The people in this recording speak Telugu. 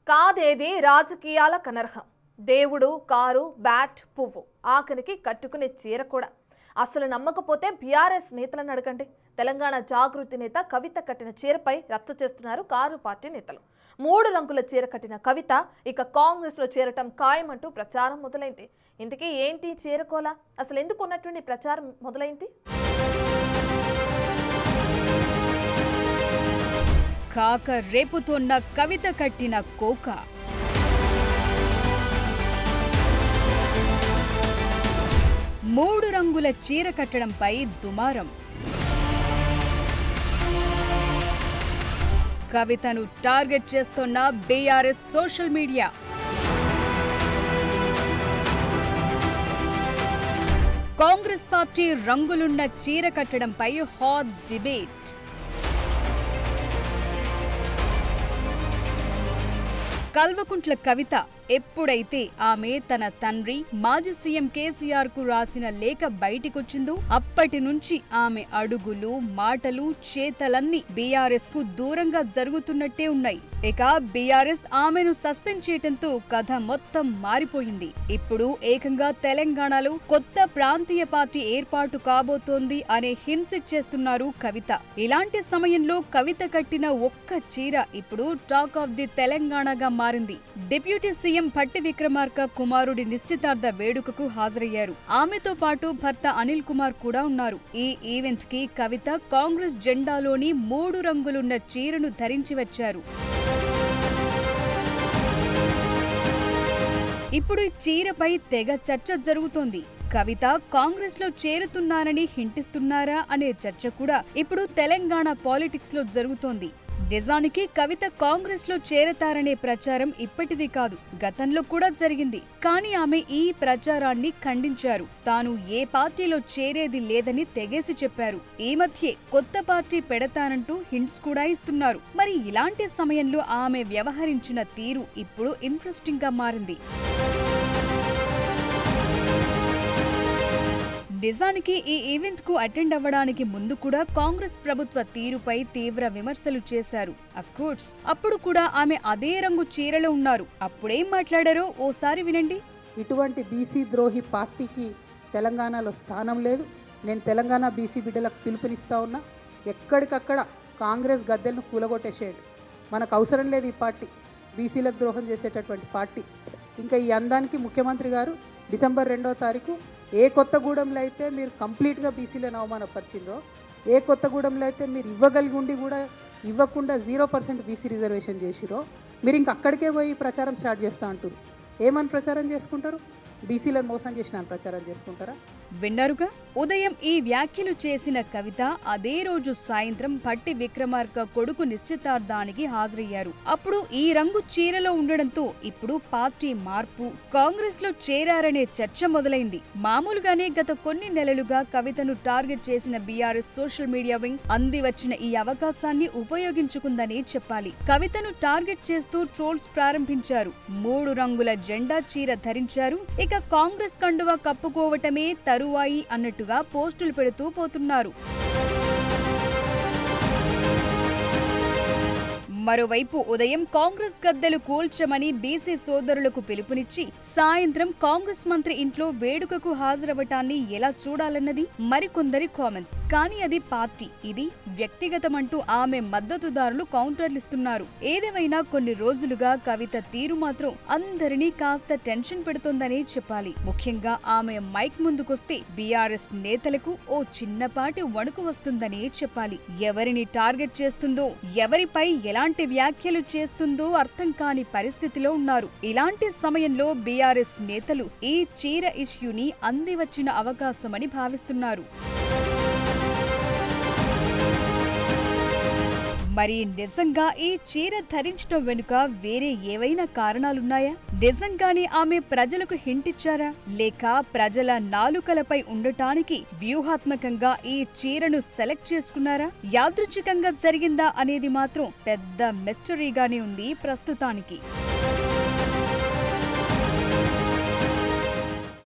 కాదేది రాజకీయాల కనర్హం. దేవుడు కారు బ్యాట్ పువ్వు ఆఖరికి కట్టుకునే చీర కూడా. అసలు నమ్మకపోతే బీఆర్ఎస్ నేతలను అడగండి. తెలంగాణ జాగృతి నేత కవిత కట్టిన చీరపై రచ్చ చేస్తున్నారు కారు పార్టీ నేతలు. 3 రంగుల చీర కట్టిన కవిత ఇక కాంగ్రెస్ లో చేరటం ఖాయమంటూ ప్రచారం మొదలైంది. ఇంతకీ ఏంటి చీరకోలా? అసలు ఎందుకు ఉన్నటువంటి ప్రచారం మొదలైంది? కాక రేపుతోన్న కవిత కట్టిన కోక. మూడు రంగుల చీర కట్టడంపై దుమారం. కవితను టార్గెట్ చేస్తున్న BRS social media. Congress party రంగులున్న చీర కట్టడంపై హాట్ డిబేట్. కల్వకుంట్ల కవిత ఎప్పుడైతే ఆమె తన తండ్రి మాజీ సీఎం కేసీఆర్ కు రాసిన లేఖ బయటికొచ్చిందో అప్పటి నుంచి ఆమె అడుగులు, మాటలు, చేతలన్నీ బీఆర్ఎస్ కు దూరంగా జరుగుతున్నట్టే ఉన్నాయి. ఇక బీఆర్ఎస్ ఆమెను సస్పెండ్ చేయడంతో కథ మొత్తం మారిపోయింది. ఇప్పుడు ఏకంగా తెలంగాణలో కొత్త ప్రాంతీయ పార్టీ ఏర్పాటు కాబోతోంది అనే హింట్స్ ఇచ్చేస్తున్నారు కవిత. ఇలాంటి సమయంలో కవిత కట్టిన ఒక్క చీర ఇప్పుడు టాక్ ఆఫ్ ది తెలంగాణగా మారింది. డిప్యూటీ సీఎం భట్టి విక్రమార్క కుమారుడి నిశ్చితార్థ వేడుకకు హాజరయ్యారు. ఆమెతో పాటు భర్త అనిల్ కుమార్ కూడా ఉన్నారు. ఈ ఈవెంట్ కి కవిత కాంగ్రెస్ జెండాలోని 3 రంగులున్న చీరను ధరించి వచ్చారు. ఇప్పుడు ఈ చీరపై తెగ చర్చ జరుగుతోంది. కవిత కాంగ్రెస్ లో చేరుతున్నారని హింటిస్తున్నారా అనే చర్చ కూడా ఇప్పుడు తెలంగాణ పాలిటిక్స్ లో జరుగుతోంది. నిజానికి కవిత కాంగ్రెస్ లో చేరతారనే ప్రచారం ఇప్పటిది కాదు, గతంలో కూడా జరిగింది. కానీ ఆమె ఈ ప్రచారాన్ని ఖండించారు. తాను ఏ పార్టీలో చేరేది లేదని తెగేసి చెప్పారు. ఈ మధ్యే కొత్త పార్టీ పెడతానంటూ హింట్స్ కూడా ఇస్తున్నారు. మరి ఇలాంటి సమయంలో ఆమె వ్యవహరించిన తీరు ఇప్పుడు ఇంట్రెస్టింగ్ గా మారింది. నిజానికి ఈ ఈవెంట్ కు అటెండ్ అవ్వడానికి ముందు కూడా కాంగ్రెస్ ప్రభుత్వ తీరుపై తీవ్ర విమర్శలు చేశారు. అఫ్కోర్స్ అప్పుడు కూడా ఆమె అదే రంగు చీరలో ఉన్నారు. అప్పుడేం మాట్లాడారో ఓసారి వినండి. ఇటువంటి బీసీ ద్రోహి పార్టీకి తెలంగాణలో స్థానం లేదు. నేను తెలంగాణ బీసీ బిడ్డలకు పిలుపునిస్తా ఉన్నా, ఎక్కడికక్కడ కాంగ్రెస్ గద్దెలను కూలగొట్టేసేయండి. మనకు అవసరం లేదు ఈ పార్టీ, బీసీలకు ద్రోహం చేసేటటువంటి పార్టీ. ఇంకా ఈ అందానికి ముఖ్యమంత్రి గారు డిసెంబర్ 2వ తారీఖు ఏ కొత్తగూడెంలో అయితే మీరు కంప్లీట్గా బీసీలను అవమానపరిచిండ్రో, ఏ కొత్తగూడెంలో అయితే మీరు ఇవ్వగలిగి ఉండి కూడా ఇవ్వకుండా 0% బీసీ రిజర్వేషన్ చేసిరో, మీరు ఇంక అక్కడికే పోయి ప్రచారం స్టార్ట్ చేస్తా అంటారు. ఏమని ప్రచారం చేసుకుంటారు? బీసీలను మోసం చేసిన ప్రచారం చేసుకుంటారా? విన్నారుగా, ఉదయం ఈ వ్యాఖ్యలు చేసిన కవిత అదే రోజు సాయంత్రం భట్టి విక్రమార్క కొడుకు నిశ్చితార్థానికి హాజరయ్యారు. అప్పుడు ఈ రంగు చీరలో ఉండడంతో ఇప్పుడు పార్టీ మార్పు, కాంగ్రెస్ లో చేరారనే చర్చ మొదలైంది. మామూలుగానే గత కొన్ని నెలలుగా కవితను టార్గెట్ చేసిన బీఆర్ఎస్ సోషల్ మీడియా వింగ్ అంది వచ్చిన ఈ అవకాశాన్ని ఉపయోగించుకుందని చెప్పాలి. కవితను టార్గెట్ చేస్తూ ట్రోల్స్ ప్రారంభించారు. 3 రంగుల జెండా చీర ధరించారు. ఇక కాంగ్రెస్ కండువా కప్పుకోవటమే తరువాయి అన్నట్టుగా పోస్టులు పెడుతూ పోతున్నారు. మరోవైపు ఉదయం కాంగ్రెస్ గద్దెలు కూల్చమని బీసీ సోదరులకు పిలుపునిచ్చి సాయంత్రం కాంగ్రెస్ మంత్రి ఇంట్లో వేడుకకు హాజరవటాన్ని ఎలా చూడాలన్నది మరికొందరి కామెంట్స్. కానీ అది పార్టీ, ఇది వ్యక్తిగతమంటూ ఆమె మద్దతుదారులు కౌంటర్లిస్తున్నారు. ఏదేమైనా కొన్ని రోజులుగా కవిత తీరు మాత్రం అందరినీ కాస్త టెన్షన్ పెడుతోందనే చెప్పాలి. ముఖ్యంగా ఆమె మైక్ ముందుకొస్తే బీఆర్ఎస్ నేతలకు ఓ చిన్నపాటి వణుకు వస్తుందనే చెప్పాలి. ఎవరిని టార్గెట్ చేస్తుందో, ఎవరిపై ఎలాంటి వ్యాఖ్యలు చేస్తుందో అర్థం కాని పరిస్థితిలో ఉన్నారు. ఇలాంటి సమయంలో బీఆర్ఎస్ నేతలు ఈ చీర ఇష్యూని అందివచ్చిన అవకాశమని భావిస్తున్నారు. మరి నిజంగా ఈ చీర ధరించడం వెనుక వేరే ఏవైనా కారణాలున్నాయా? నిజంగానే ఆమె ప్రజలకు హింట్ ఇచ్చారా? లేక ప్రజల నాలుకలపై ఉండటానికి వ్యూహాత్మకంగా ఈ చీరను సెలెక్ట్ చేసుకున్నారా? యాదృచ్ఛికంగా జరిగిందా అనేది మాత్రం పెద్ద మిస్టరీగానే ఉంది ప్రస్తుతానికి.